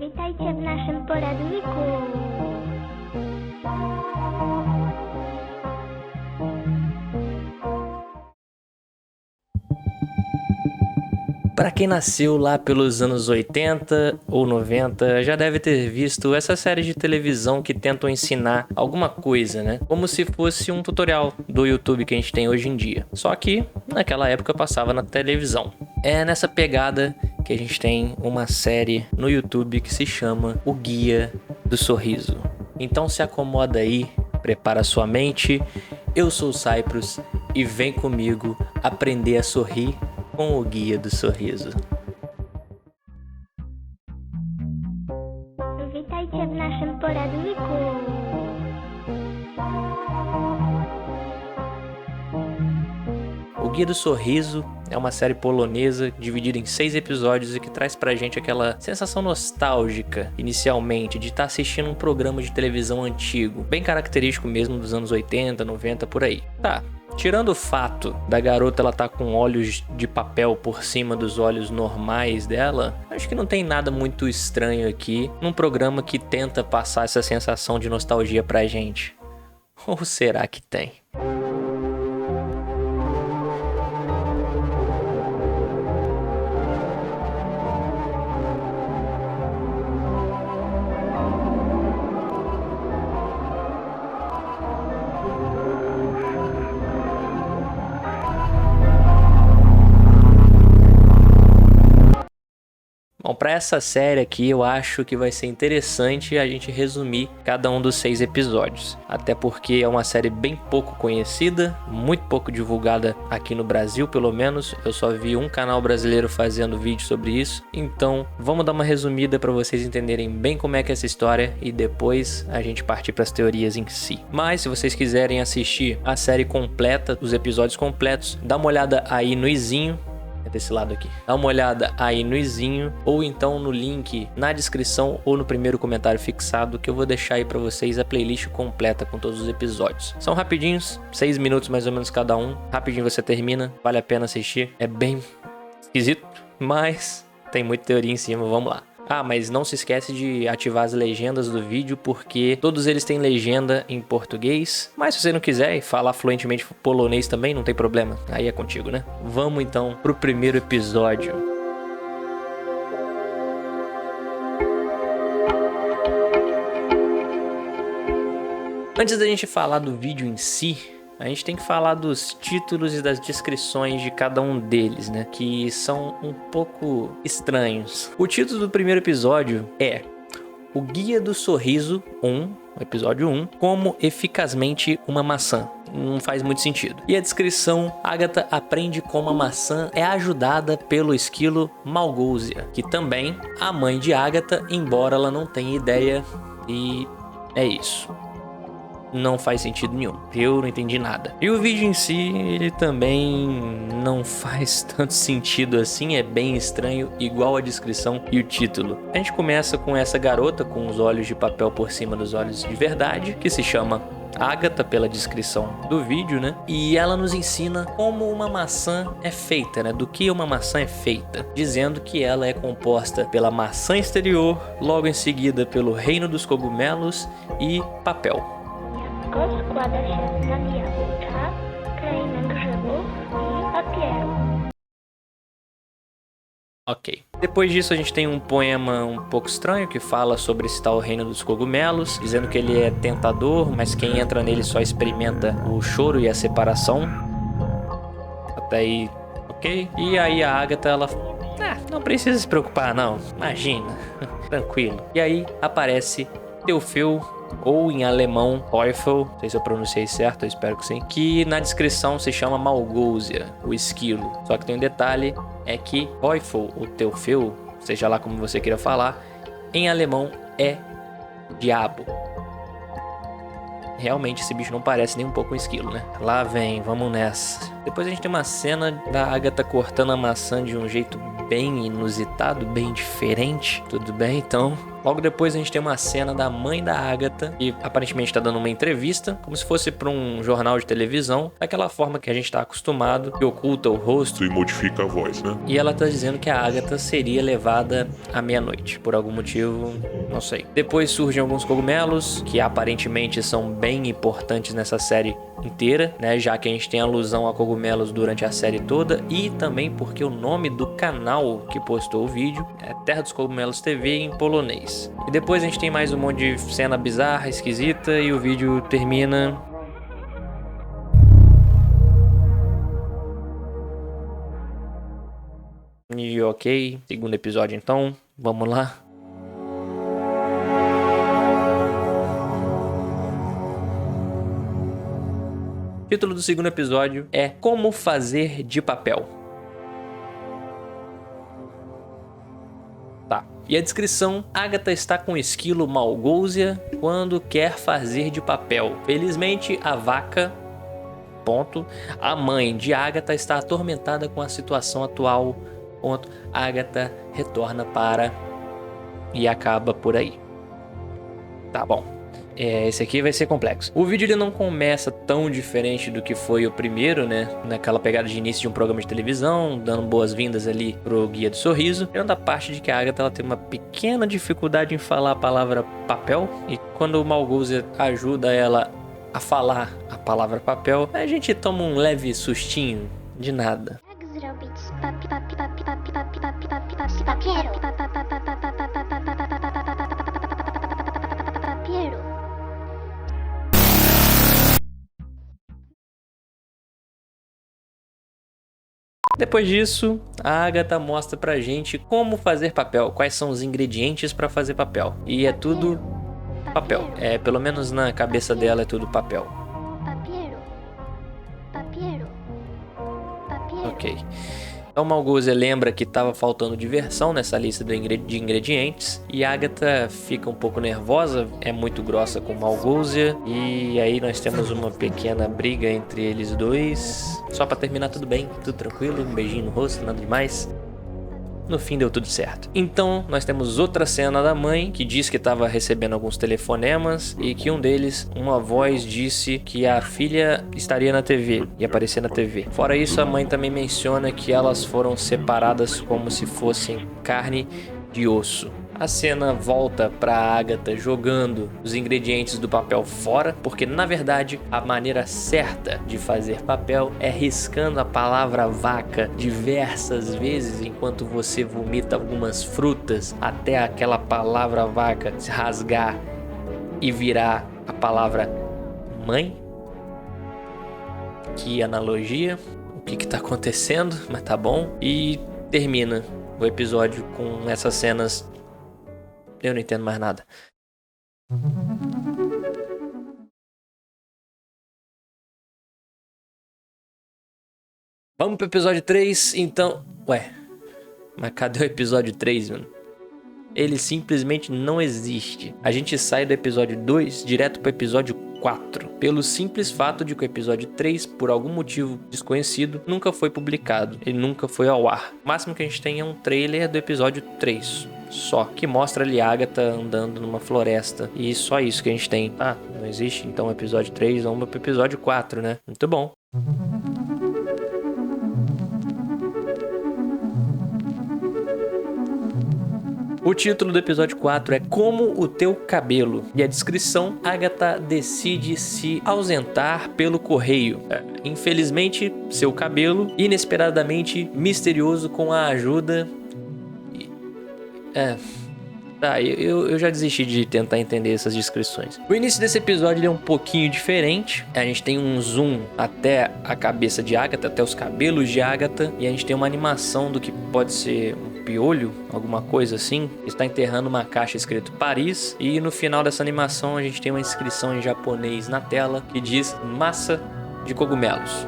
Witajcie w naszym poradniku. Para quem nasceu lá pelos anos 80 ou 90, já deve ter visto essa série de televisão que tentam ensinar alguma coisa, né? Como se fosse um tutorial do YouTube que a gente tem hoje em dia. Só que naquela época passava na televisão. É nessa pegada que a gente tem uma série no YouTube que se chama O Guia do Sorriso. Então se acomoda aí, prepara sua mente. Eu sou o Cyprus e vem comigo aprender a sorrir com o Guia do Sorriso. Witajcie w naszym poradniku. O Guia do Sorriso é uma série polonesa dividida em 6 episódios e que traz pra gente aquela sensação nostálgica, inicialmente, de estar assistindo um programa de televisão antigo, bem característico mesmo dos anos 80, 90, por aí. Tá. Tirando o fato da garota ela tá com olhos de papel por cima dos olhos normais dela, acho que não tem nada muito estranho aqui num programa que tenta passar essa sensação de nostalgia pra gente. Ou será que tem? Bom, para essa série aqui eu acho que vai ser interessante a gente resumir cada um dos 6 episódios. Até porque é uma série bem pouco conhecida, muito pouco divulgada aqui no Brasil, pelo menos. Eu só vi um canal brasileiro fazendo vídeo sobre isso. Então vamos dar uma resumida para vocês entenderem bem como é que é essa história e depois a gente partir para as teorias em si. Mas se vocês quiserem assistir a série completa, os episódios completos, dá uma olhada aí no izinho. É desse lado aqui. Dá uma olhada aí no izinho ou então no link na descrição ou no primeiro comentário fixado que eu vou deixar aí pra vocês a playlist completa com todos os episódios. São rapidinhos, 6 minutos mais ou menos cada um. Rapidinho você termina, vale a pena assistir. É bem esquisito, mas tem muita teoria em cima, vamos lá. Ah, mas não se esquece de ativar as legendas do vídeo, porque todos eles têm legenda em português. Mas se você não quiser e falar fluentemente polonês também, não tem problema. Aí é contigo, né? Vamos então pro primeiro episódio. Antes da gente falar do vídeo em si, a gente tem que falar dos títulos e das descrições de cada um deles, né? Que são um pouco estranhos. O título do primeiro episódio é O Guia do Sorriso 1, episódio 1, Como Eficazmente uma Maçã. Não faz muito sentido. E a descrição, Agatha aprende como a maçã é ajudada pelo esquilo Malgousia, que também a mãe de Agatha, embora ela não tenha ideia, e é isso. Não faz sentido nenhum, eu não entendi nada. E o vídeo em si, ele também não faz tanto sentido assim, é bem estranho, igual a descrição e o título. A gente começa com essa garota com os olhos de papel por cima dos olhos de verdade, que se chama Agatha pela descrição do vídeo, né? E ela nos ensina como uma maçã é feita, né? Do que uma maçã é feita, dizendo que ela é composta pela maçã exterior, logo em seguida pelo reino dos cogumelos e papel. Jabłko składa się z jabłka, krainy grzybów i papieru. Ok. Depois disso a gente tem um poema um pouco estranho que fala sobre esse tal reino dos cogumelos, dizendo que ele é tentador, mas quem entra nele só experimenta o choro e a separação. Até aí, ok. E aí a Agatha, ela... não precisa se preocupar não, imagina, tranquilo. E aí aparece Teufel, ou em alemão Teufel, não sei se eu pronunciei certo, eu espero que sim, que na descrição se chama Malgousia, o esquilo. Só que tem um detalhe, é que Teufel ou Teufel, seja lá como você queira falar, em alemão é diabo. Realmente esse bicho não parece nem um pouco um esquilo, né? Lá vem, vamos nessa. Depois a gente tem uma cena da Agatha cortando a maçã de um jeito bem inusitado, bem diferente. Tudo bem, então Logo depois a gente tem uma cena da mãe da Agatha, que aparentemente está dando uma entrevista, como se fosse para um jornal de televisão, daquela forma que a gente está acostumado, que oculta o rosto E modifica a voz, né? e ela tá dizendo que a Agatha seria levada à meia-noite. Por algum motivo, não sei. Depois surgem alguns cogumelos, que aparentemente são bem importantes nessa série inteira, né? Já que a gente tem alusão a cogumelos durante a série toda. E também porque o nome do canal que postou o vídeo é Terra dos Cogumelos TV em polonês. E depois a gente tem mais um monte de cena bizarra, esquisita. E o vídeo termina... E ok, segundo episódio então, vamos lá. O título do segundo episódio é Como Fazer de Papel. Tá. E a descrição: Agatha está com o esquilo Malgousia quando quer fazer de papel. Felizmente, a vaca... A mãe de Agatha está atormentada com a situação atual. Agatha retorna para... E acaba por aí. Tá bom. Esse aqui vai ser complexo. O vídeo ele não começa tão diferente do que foi o primeiro, né? Naquela pegada de início de um programa de televisão, dando boas-vindas ali pro Guia do Sorriso. Tirando a parte de que a Agatha ela tem uma pequena dificuldade em falar a palavra papel. E quando o Malgousia ajuda ela a falar a palavra papel, a gente toma um leve sustinho de nada. Jak zrobić z papieru? Papieru. Depois disso, a Agatha mostra pra gente como fazer papel, quais são os ingredientes pra fazer papel. E é tudo papel. Pelo menos na cabeça dela é tudo papel. Papieru. Papieru. Papieru. Ok. Então Malgousia lembra que estava faltando diversão nessa lista de ingredientes. E Agatha fica um pouco nervosa, é muito grossa com Malgousia. E aí nós temos uma pequena briga entre eles dois. Só pra terminar tudo bem, tudo tranquilo, um beijinho no rosto, nada demais. No fim deu tudo certo. Então nós temos outra cena da mãe que diz que estava recebendo alguns telefonemas e que um deles, uma voz disse que a filha estaria na TV, ia aparecer na TV. Fora isso, a mãe também menciona que elas foram separadas como se fossem carne de osso. A cena volta para Agatha jogando os ingredientes do papel fora, porque na verdade a maneira certa de fazer papel é riscando a palavra vaca diversas vezes enquanto você vomita algumas frutas até aquela palavra vaca se rasgar e virar a palavra mãe. Que analogia, o que tá acontecendo, mas tá bom. E termina o episódio com essas cenas. Eu não entendo mais nada. Vamos pro episódio 3, então... Ué, mas cadê o episódio 3, mano? Ele simplesmente não existe. A gente sai do episódio 2 direto pro episódio 4. Pelo simples fato de que o episódio 3, por algum motivo desconhecido, nunca foi publicado. Ele nunca foi ao ar. O máximo que a gente tem é um trailer do episódio 3. Só que mostra ali Agatha andando numa floresta. E só isso que a gente tem. Ah, não existe? Então o episódio 3, vamos pro episódio 4, né? Muito bom. O título do episódio 4 é Como o Teu Cabelo. E a descrição: Agatha decide se ausentar pelo correio. Infelizmente, seu cabelo, inesperadamente misterioso com a ajuda... Tá, eu já desisti de tentar entender essas descrições. O início desse episódio é um pouquinho diferente. A gente tem um zoom até a cabeça de Agatha, até os cabelos de Agatha. E a gente tem uma animação do que pode ser um piolho, alguma coisa assim. Está enterrando uma caixa escrito Paris. E no final dessa animação a gente tem uma inscrição em japonês na tela que diz massa de cogumelos.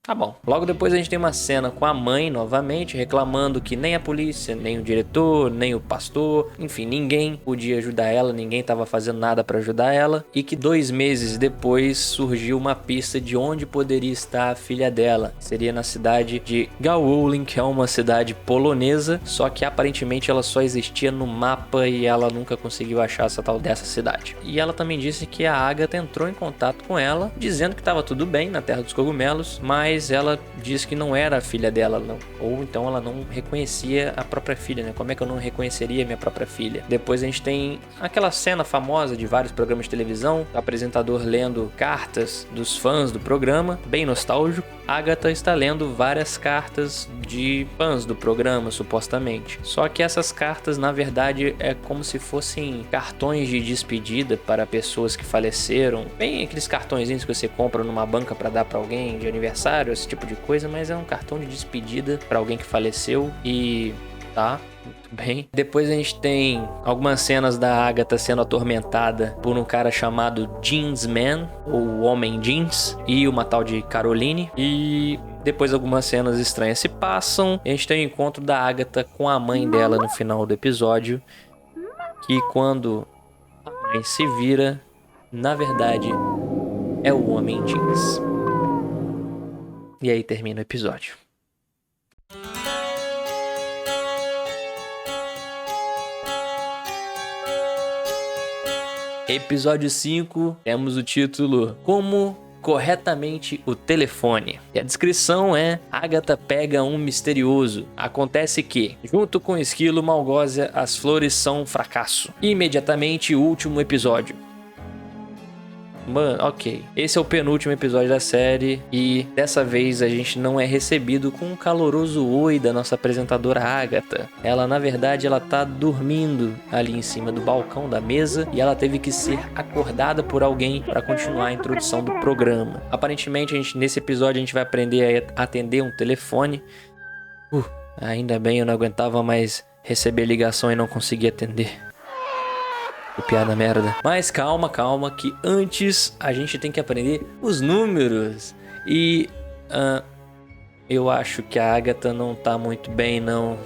Tá bom. Logo depois a gente tem uma cena com a mãe novamente reclamando que nem a polícia, nem o diretor, nem o pastor, enfim, ninguém podia ajudar ela, ninguém estava fazendo nada para ajudar ela, e que 2 meses depois surgiu uma pista de onde poderia estar a filha dela. Seria na cidade de Gałowin, que é uma cidade polonesa, só que aparentemente ela só existia no mapa e ela nunca conseguiu achar essa tal dessa cidade. E ela também disse que a Agatha entrou em contato com ela, dizendo que estava tudo bem na Terra dos Cogumelos, mas ela disse que não era a filha dela, não. Ou então ela não reconhecia a própria filha, né? Como é que eu não reconheceria minha própria filha? Depois a gente tem aquela cena famosa de vários programas de televisão, o apresentador lendo cartas dos fãs do programa, bem nostálgico. Agatha está lendo várias cartas de fãs do programa, supostamente. Só que essas cartas, na verdade, é como se fossem cartões de despedida para pessoas que faleceram. Bem aqueles cartõezinhos que você compra numa banca para dar para alguém de aniversário, esse tipo de coisa, mas é um cartão de despedida para alguém que faleceu e tá... Muito bem. Depois a gente tem algumas cenas da Agatha sendo atormentada por um cara chamado Jeans Man, ou Homem Jeans, e uma tal de Caroline. E depois algumas cenas estranhas se passam. A gente tem o encontro da Agatha com a mãe dela no final do episódio, que quando a mãe se vira, na verdade, é o Homem Jeans. E aí termina o episódio. Episódio 5, temos o título Como Corretamente o Telefone. E a descrição é: Agatha pega um misterioso. Acontece que, junto com o esquilo Malgósia, as flores são um fracasso. Imediatamente, o último episódio. Mano, ok. Esse é o penúltimo episódio da série e dessa vez a gente não é recebido com um caloroso oi da nossa apresentadora Agatha. Ela, na verdade, ela tá dormindo ali em cima do balcão da mesa e ela teve que ser acordada por alguém para continuar a introdução do programa. Aparentemente, nesse episódio a gente vai aprender a atender um telefone. Ainda bem, eu não aguentava mais receber ligação e não conseguir atender. Que piada merda. Mas calma, que antes a gente tem que aprender os números. E eu acho que a Agatha não tá muito bem, não.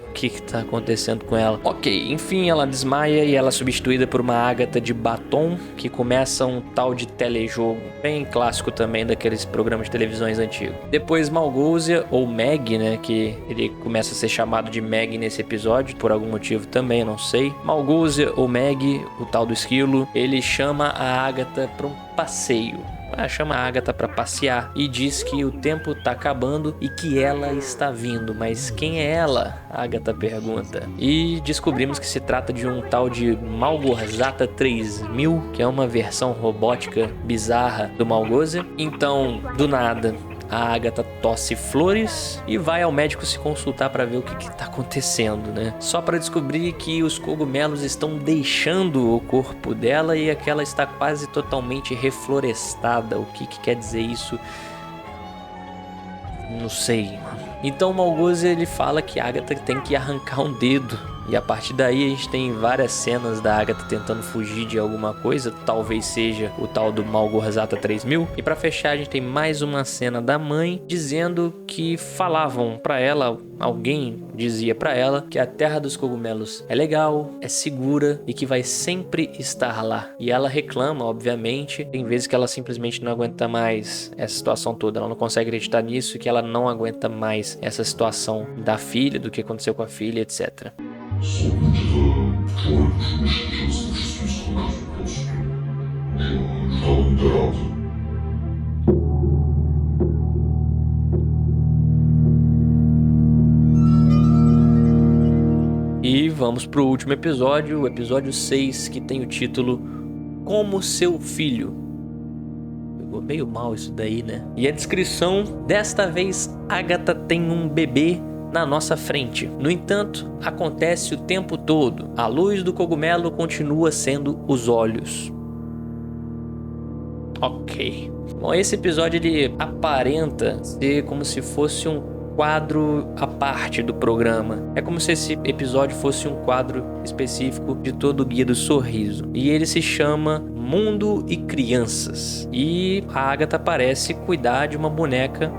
O que tá acontecendo com ela? Ok, enfim, ela desmaia e ela é substituída por uma Agatha de batom, que começa um tal de telejogo, bem clássico também daqueles programas de televisões antigos. Depois Malgósia, ou Meg, né, que ele começa a ser chamado de Meg nesse episódio, por algum motivo também, não sei. Malgósia, ou Meg, o tal do esquilo, ele chama a Agatha para um passeio. Chama a Agatha para passear e diz que o tempo tá acabando e que ela está vindo. Mas quem é ela? A Agatha pergunta. E descobrimos que se trata de um tal de Malgorzata 3000, que é uma versão robótica bizarra do Malgósia. Então, do nada, a Agatha tosse flores e vai ao médico se consultar para ver o que tá acontecendo, né? Só para descobrir que os cogumelos estão deixando o corpo dela e que ela está quase totalmente reflorestada. O que quer dizer isso? Não sei. Então o Malgósia, ele fala que a Agatha tem que arrancar um dedo. E a partir daí a gente tem várias cenas da Agatha tentando fugir de alguma coisa, talvez seja o tal do Malgorzata 3000. E pra fechar a gente tem mais uma cena da mãe dizendo que falavam pra ela, alguém dizia pra ela que a Terra dos Cogumelos é legal, é segura e que vai sempre estar lá. E ela reclama, obviamente, tem vezes que ela simplesmente não aguenta mais essa situação toda, ela não consegue acreditar nisso, que ela não aguenta mais essa situação da filha, do que aconteceu com a filha, etc. E vamos pro último episódio, o episódio 6, que tem o título Como Seu Filho. Pegou meio mal isso daí, né? E a descrição: desta vez Agatha tem um bebê na nossa frente. No entanto, acontece o tempo todo. A luz do cogumelo continua sendo os olhos. Ok. Bom, esse episódio ele aparenta ser como se fosse um quadro à parte do programa. É como se esse episódio fosse um quadro específico de todo o Guia do Sorriso. E ele se chama Mundo e Crianças. E a Agatha parece cuidar de uma boneca,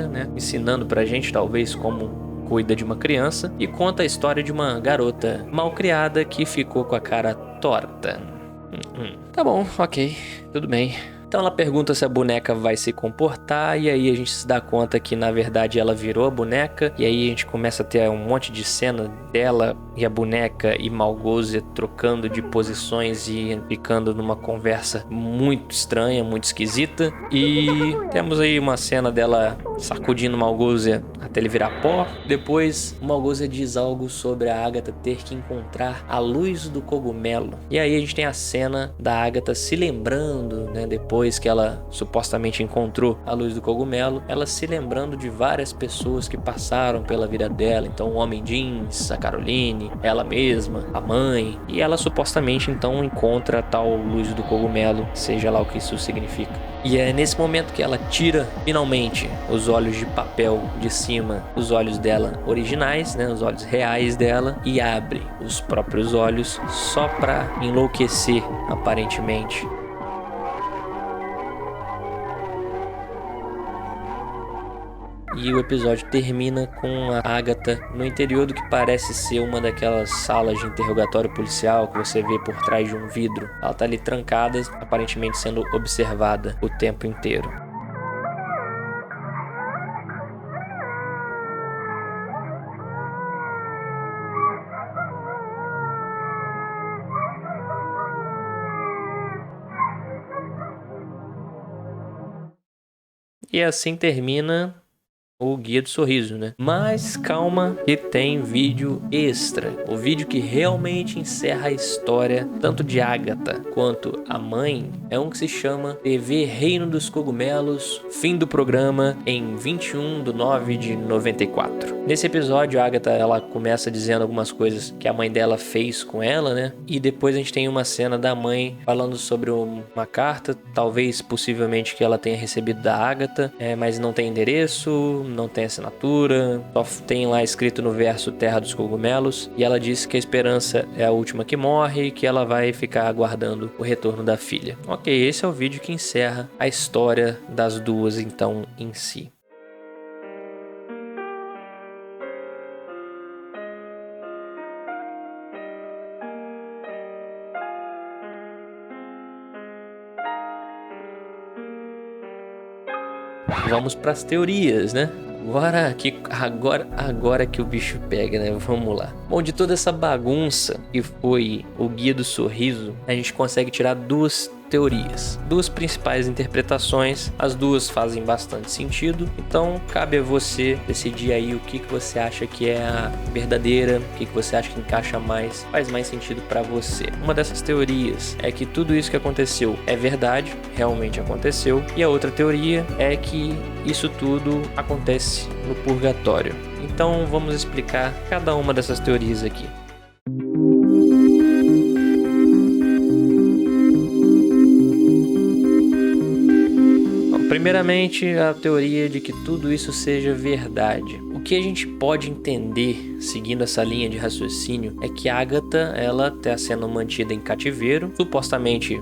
né? Ensinando pra gente, talvez, como cuida de uma criança, e conta a história de uma garota malcriada que ficou com a cara torta. Tá bom, ok, tudo bem. Então ela pergunta se a boneca vai se comportar, e aí a gente se dá conta que na verdade ela virou a boneca, e aí a gente começa a ter um monte de cena dela e a boneca e Malgozia trocando de posições e ficando numa conversa muito estranha, muito esquisita. E temos aí uma cena dela sacudindo Malgozia até ele virar pó. Depois Malgozia diz algo sobre a Agatha ter que encontrar a luz do cogumelo. E aí a gente tem a cena da Agatha se lembrando, né, depois que ela supostamente encontrou a luz do cogumelo, ela se lembrando de várias pessoas que passaram pela vida dela. Então o Homem Jeans, a Caroline, ela mesma, a mãe, e ela supostamente então encontra a tal luz do cogumelo, seja lá o que isso significa. E é nesse momento que ela tira finalmente os olhos de papel de cima, os olhos dela originais, né, os olhos reais dela, e abre os próprios olhos só pra enlouquecer, aparentemente. E o episódio termina com a Agatha no interior do que parece ser uma daquelas salas de interrogatório policial que você vê por trás de um vidro. Ela tá ali trancada, aparentemente sendo observada o tempo inteiro. E assim termina o Guia do Sorriso, né? Mas calma que tem vídeo extra. O vídeo que realmente encerra a história, tanto de Agatha quanto a mãe, é um que se chama TV Reino dos Cogumelos, fim do programa em 21/9/94. Nesse episódio, a Agatha, ela começa dizendo algumas coisas que a mãe dela fez com ela, né? E depois a gente tem uma cena da mãe falando sobre uma carta, talvez, possivelmente, que ela tenha recebido da Agatha, mas não tem endereço, não tem assinatura, só tem lá escrito no verso Terra dos Cogumelos, e ela diz que a esperança é a última que morre e que ela vai ficar aguardando o retorno da filha. Ok, esse é o vídeo que encerra a história das duas, então, em si. Vamos para as teorias, né? Agora que o bicho pega, né? Vamos lá. Bom, de toda essa bagunça que foi o Guia do Sorriso, a gente consegue tirar duas teorias, duas principais interpretações. As duas fazem bastante sentido, então cabe a você decidir aí o que você acha que é a verdadeira, o que você acha que encaixa mais, faz mais sentido para você. Uma dessas teorias é que tudo isso que aconteceu é verdade, realmente aconteceu, e a outra teoria é que isso tudo acontece no purgatório. Então vamos explicar cada uma dessas teorias aqui. Primeiramente, a teoria de que tudo isso seja verdade. O que a gente pode entender, seguindo essa linha de raciocínio, é que Agatha, ela está sendo mantida em cativeiro. Supostamente,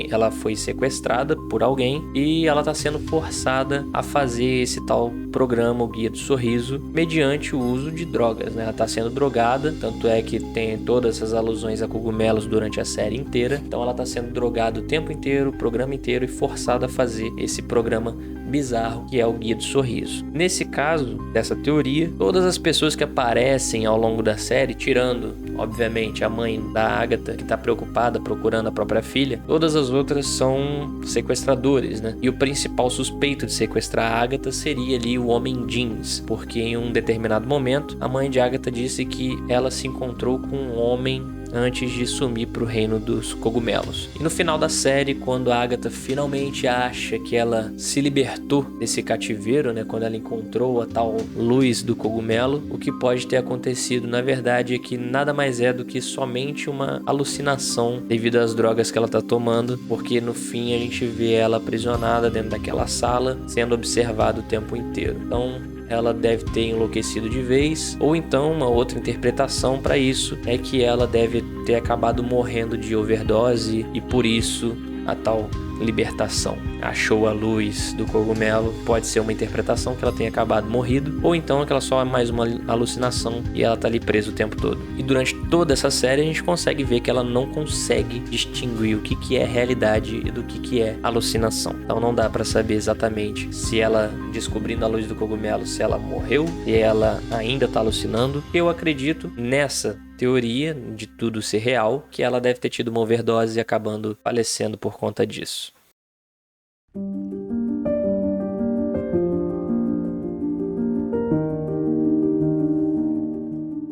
ela foi sequestrada por alguém e ela está sendo forçada a fazer esse tal programa, o Guia do Sorriso, mediante o uso de drogas, né? Ela está sendo drogada, tanto é que tem todas essas alusões a cogumelos durante a série inteira. Então ela está sendo drogada o tempo inteiro, o programa inteiro, e forçada a fazer esse programa bizarro que é o Guia do Sorriso. Nesse caso, dessa teoria, todas as pessoas que aparecem ao longo da série, tirando, obviamente, a mãe da Agatha, que está preocupada procurando a própria filha, todas as outras são sequestradores, né? E o principal suspeito de sequestrar a Agatha seria ali o Homem Jeans, porque em um determinado momento a mãe de Agatha disse que ela se encontrou com um homem antes de sumir pro reino dos cogumelos. E no final da série, quando a Agatha finalmente acha que ela se libertou desse cativeiro, né, quando ela encontrou a tal luz do cogumelo, o que pode ter acontecido na verdade é que nada mais é do que somente uma alucinação devido às drogas que ela tá tomando, porque no fim a gente vê ela aprisionada dentro daquela sala, sendo observada o tempo inteiro. Então ela deve ter enlouquecido de vez, ou então uma outra interpretação para isso é que ela deve ter acabado morrendo de overdose e por isso a tal libertação. Achou a luz do cogumelo, pode ser uma interpretação que ela tenha acabado morrido, ou então que ela só é mais uma alucinação e ela tá ali presa o tempo todo. E durante toda essa série a gente consegue ver que ela não consegue distinguir o que é realidade e do que é alucinação. Então não dá para saber exatamente se ela, descobrindo a luz do cogumelo, se ela morreu, se ela ainda tá alucinando. Eu acredito nessa teoria de tudo ser real, que ela deve ter tido uma overdose e acabando falecendo por conta disso.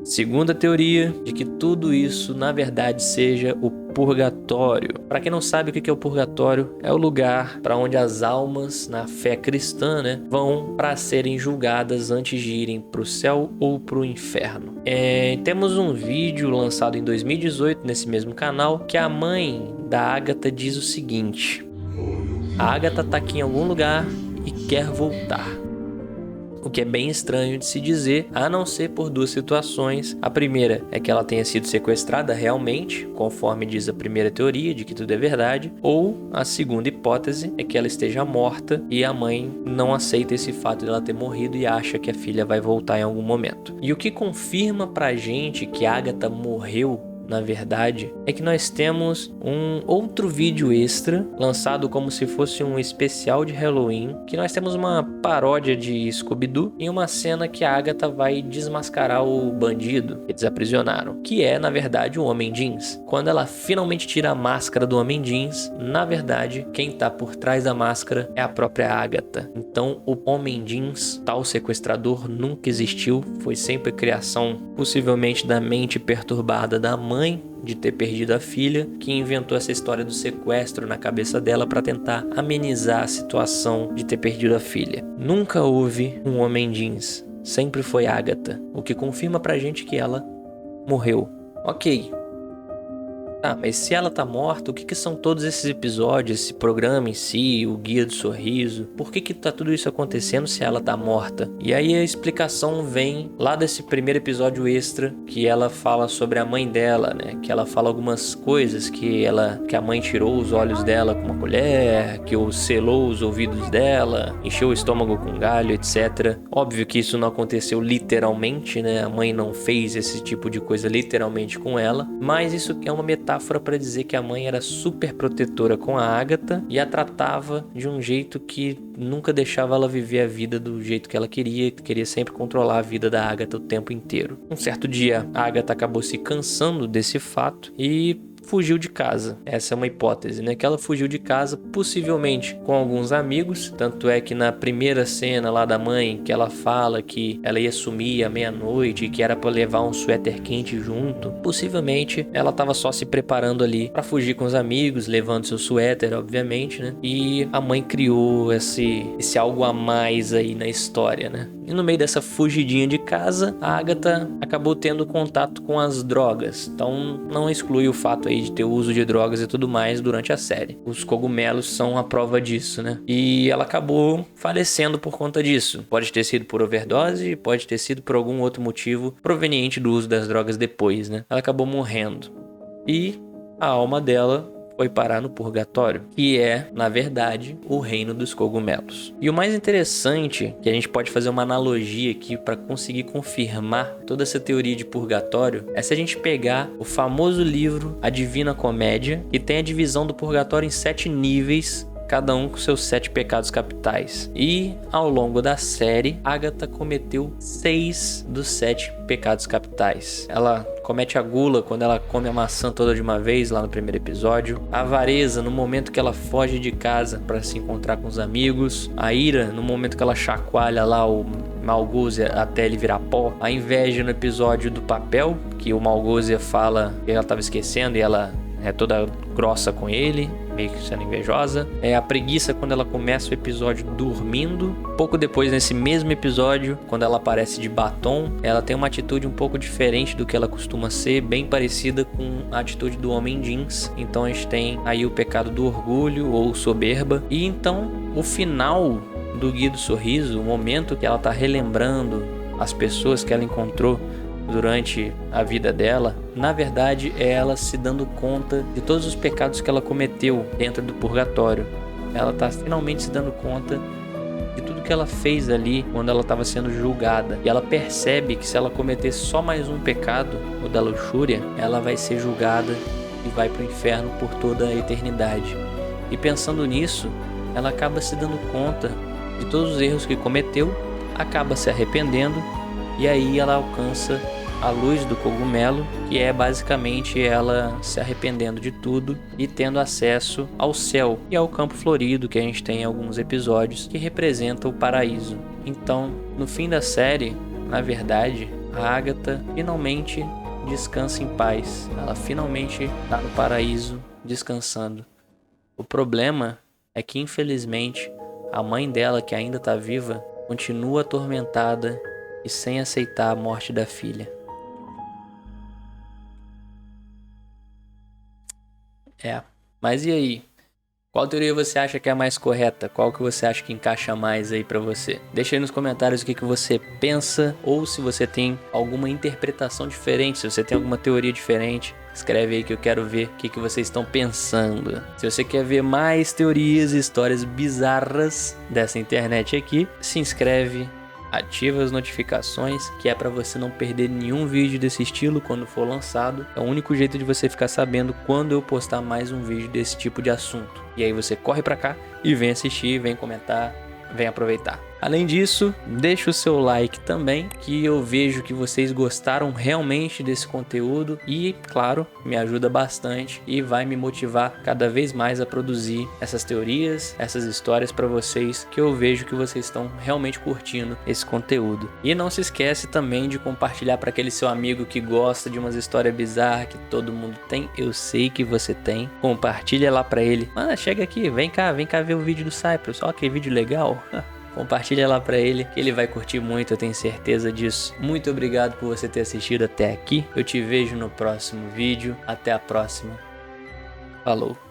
Segunda teoria, de que tudo isso na verdade seja o purgatório. Para quem não sabe o que é o purgatório, é o lugar para onde as almas na fé cristã, né, vão para serem julgadas antes de irem para o céu ou para o inferno. Temos um vídeo lançado em 2018 nesse mesmo canal que a mãe da Agatha diz o seguinte: a Agatha tá aqui em algum lugar e quer voltar. O que é bem estranho de se dizer, a não ser por duas situações. A primeira é que ela tenha sido sequestrada realmente, conforme diz a primeira teoria de que tudo é verdade, ou a segunda hipótese é que ela esteja morta e a mãe não aceita esse fato de ela ter morrido e acha que a filha vai voltar em algum momento. E o que confirma pra gente que Agatha morreu, na verdade, é que nós temos um outro vídeo extra, lançado como se fosse um especial de Halloween, que nós temos uma paródia de Scooby-Doo em uma cena que a Agatha vai desmascarar o bandido que eles aprisionaram, que é, na verdade, o Homem Jeans. Quando ela finalmente tira a máscara do Homem Jeans, na verdade, quem tá por trás da máscara é a própria Agatha. Então, o Homem Jeans, tal sequestrador, nunca existiu, foi sempre criação, possivelmente da mente perturbada da mãe de ter perdido a filha, que inventou essa história do sequestro na cabeça dela para tentar amenizar a situação de ter perdido a filha. Nunca houve um Homem Jeans, sempre foi Agatha, o que confirma pra gente que ela morreu. Ok. Ah, mas se ela tá morta, o que são todos esses episódios, esse programa em si, o Guia do Sorriso? Por que tá tudo isso acontecendo se ela tá morta? E aí a explicação vem lá desse primeiro episódio extra, que ela fala sobre a mãe dela, né? Que ela fala algumas coisas que a mãe tirou os olhos dela com uma colher, que selou os ouvidos dela, encheu o estômago com galho, etc. Óbvio que isso não aconteceu literalmente, né? A mãe não fez esse tipo de coisa literalmente com ela, mas isso é uma metáfora para dizer que a mãe era super protetora com a Agatha e a tratava de um jeito que nunca deixava ela viver a vida do jeito que ela queria sempre controlar a vida da Agatha o tempo inteiro. Um certo dia, a Agatha acabou se cansando desse fato e fugiu de casa. Essa é uma hipótese, né? Que ela fugiu de casa, possivelmente com alguns amigos. Tanto é que na primeira cena lá da mãe, que ela fala que ela ia sumir à meia-noite e que era para levar um suéter quente junto, possivelmente ela estava só se preparando ali para fugir com os amigos, levando seu suéter, obviamente, né? E a mãe criou esse algo a mais aí na história, né? E no meio dessa fugidinha de casa, a Agatha acabou tendo contato com as drogas. Então não exclui o fato aí de ter uso de drogas e tudo mais durante a série. Os cogumelos são a prova disso, né? E ela acabou falecendo por conta disso. Pode ter sido por overdose, pode ter sido por algum outro motivo proveniente do uso das drogas depois, né? Ela acabou morrendo. E a alma dela foi parar no purgatório, que é, na verdade, o reino dos cogumelos. E o mais interessante, que a gente pode fazer uma analogia aqui para conseguir confirmar toda essa teoria de purgatório, é se a gente pegar o famoso livro A Divina Comédia, que tem a divisão do purgatório em 7 níveis, cada um com seus 7 pecados capitais. E ao longo da série, Agatha cometeu 6 dos 7 pecados capitais. Ela comete a gula quando ela come a maçã toda de uma vez lá no primeiro episódio, a avareza no momento que ela foge de casa para se encontrar com os amigos, a ira no momento que ela chacoalha lá o Malgúzia até ele virar pó. A inveja no episódio do papel, que o Malgúzia fala que ela estava esquecendo e ela é toda grossa com ele, meio que sendo invejosa. É a preguiça quando ela começa o episódio dormindo. Pouco depois, nesse mesmo episódio, quando ela aparece de batom, ela tem uma atitude um pouco diferente do que ela costuma ser, bem parecida com a atitude do Homem Jeans. Então a gente tem aí o pecado do orgulho ou soberba. E então o final do Guia do Sorriso, o momento que ela tá relembrando as pessoas que ela encontrou durante a vida dela, na verdade é ela se dando conta de todos os pecados que ela cometeu dentro do purgatório. Ela tá finalmente se dando conta de tudo que ela fez ali quando ela estava sendo julgada. E ela percebe que se ela cometer só mais um pecado, o da luxúria, ela vai ser julgada e vai pro inferno por toda a eternidade. E pensando nisso, ela acaba se dando conta de todos os erros que cometeu, acaba se arrependendo e aí ela alcança a luz do cogumelo, que é basicamente ela se arrependendo de tudo e tendo acesso ao céu e ao campo florido que a gente tem em alguns episódios, que representa o paraíso. Então, no fim da série, na verdade, a Agatha finalmente descansa em paz. Ela finalmente está no paraíso descansando. O problema é que, infelizmente, a mãe dela, que ainda está viva, continua atormentada e sem aceitar a morte da filha. Mas e aí? Qual teoria você acha que é a mais correta? Qual que você acha que encaixa mais aí pra você? Deixa aí nos comentários o que você pensa, ou se você tem alguma interpretação diferente, se você tem alguma teoria diferente. Escreve aí que eu quero ver o que vocês estão pensando. Se você quer ver mais teorias e histórias bizarras dessa internet aqui, se inscreve, ativa as notificações, que é para você não perder nenhum vídeo desse estilo quando for lançado. É o único jeito de você ficar sabendo quando eu postar mais um vídeo desse tipo de assunto. E aí você corre para cá e vem assistir, vem comentar, vem aproveitar. Além disso, deixa o seu like também, que eu vejo que vocês gostaram realmente desse conteúdo e, claro, me ajuda bastante e vai me motivar cada vez mais a produzir essas teorias, essas histórias para vocês, que eu vejo que vocês estão realmente curtindo esse conteúdo. E não se esquece também de compartilhar para aquele seu amigo que gosta de umas histórias bizarras que todo mundo tem. Eu sei que você tem. Compartilha lá para ele. Chega aqui, vem cá ver o vídeo do Cyprus. Ó, que vídeo legal. Compartilha lá pra ele, que ele vai curtir muito, eu tenho certeza disso. Muito obrigado por você ter assistido até aqui. Eu te vejo no próximo vídeo. Até a próxima. Falou.